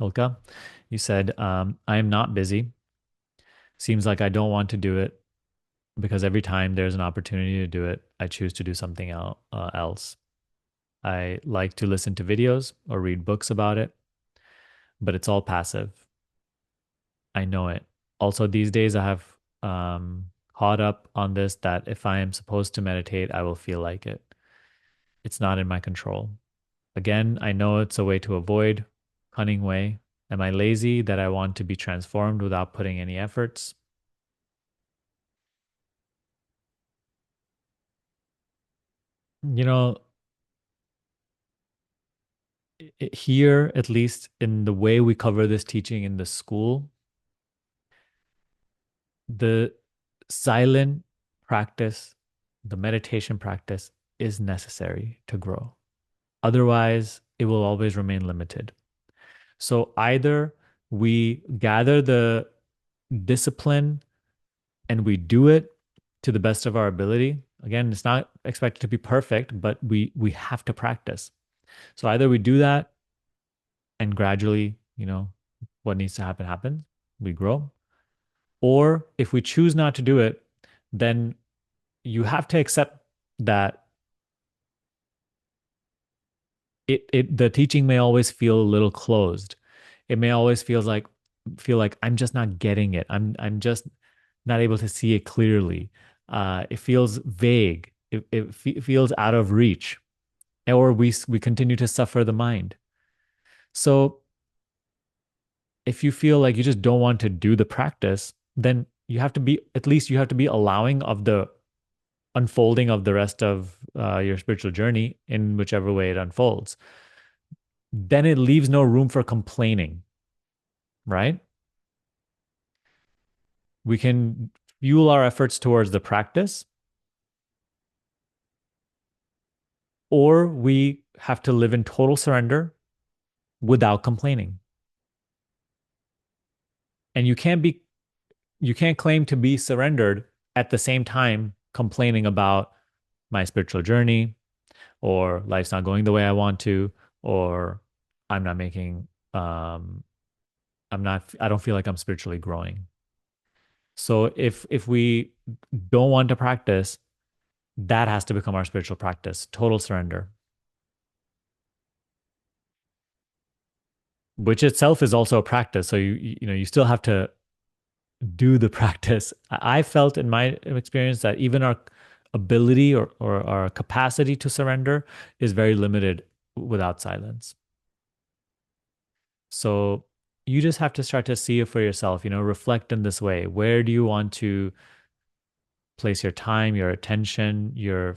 Ilka, you said, I am not busy. Seems like I don't want to do it because every time there's an opportunity to do it, I choose to do something else. I like to listen to videos or read books about it, but it's all passive. I know it. Also, these days I have caught up on this that if I am supposed to meditate, I will feel like it. It's not in my control. Again, I know it's a way to avoid, cunning way. Am I lazy that I want to be transformed without putting any efforts? You know, here, at least in the way we cover this teaching in the school, the silent practice, the meditation practice is necessary to grow. Otherwise, it will always remain limited. So either we gather the discipline and we do it to the best of our ability. Again, it's not expected to be perfect, but we have to practice. So either we do that and gradually, what needs to happen happens. We grow. Or if we choose not to do it, then you have to accept that the teaching may always feel a little closed. It may always feel like I'm just not getting it. I'm just not able to see it clearly. It feels vague. It feels out of reach, or we continue to suffer the mind. So if you feel like you just don't want to do the practice, then you have to be allowing of the unfolding of the rest of your spiritual journey in whichever way it unfolds. Then it leaves no room for complaining, right? We can fuel our efforts towards the practice, or we have to live in total surrender without complaining. And you can't claim to be surrendered at the same time complaining about my spiritual journey or life's not going the way I want to, or I'm not making I don't feel like I'm spiritually growing. So if we don't want to practice, that has to become our spiritual practice, total surrender, which itself is also a practice. So you still have to do the practice. I felt in my experience that even our ability or our capacity to surrender is very limited without silence. So you just have to start to see it for yourself, reflect in this way. Where do you want to place your time, your attention, your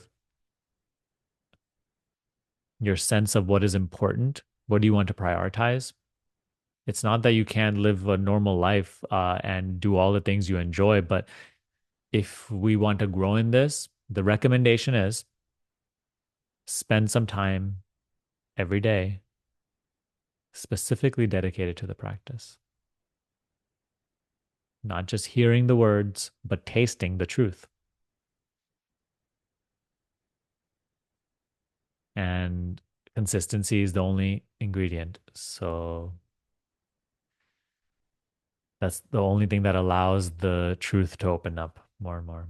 sense of what is important? What do you want to prioritize? It's not that you can't live a normal life and do all the things you enjoy, but if we want to grow in this, the recommendation is spend some time every day specifically dedicated to the practice, not just hearing the words, but tasting the truth. And consistency is the only ingredient. So that's the only thing that allows the truth to open up more and more.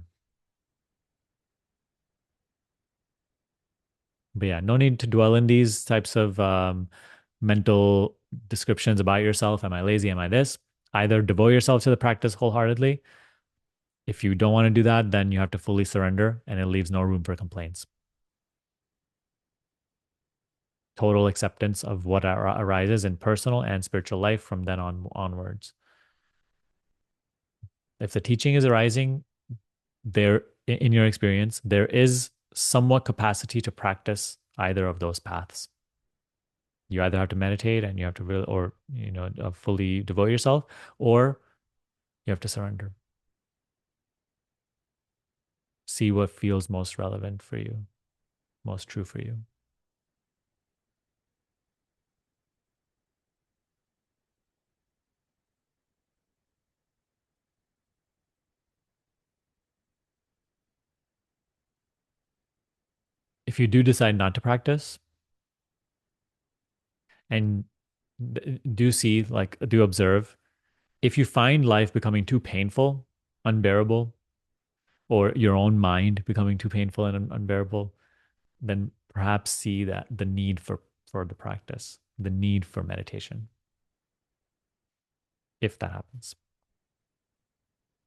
But yeah, no need to dwell in these types of mental descriptions about yourself. Am I lazy? Am I this? Either devote yourself to the practice wholeheartedly. If you don't want to do that, then you have to fully surrender and it leaves no room for complaints. Total acceptance of what arises in personal and spiritual life from then onwards. If the teaching is arising, there in your experience, there is somewhat capacity to practice either of those paths. You either have to meditate and you have to really, or fully devote yourself, or you have to surrender. See what feels most relevant for you, most true for you. If you do decide not to practice and do see, like, do observe. If you find life becoming too painful, unbearable, or your own mind becoming too painful and unbearable, then perhaps see that the need for the practice, the need for meditation, if that happens.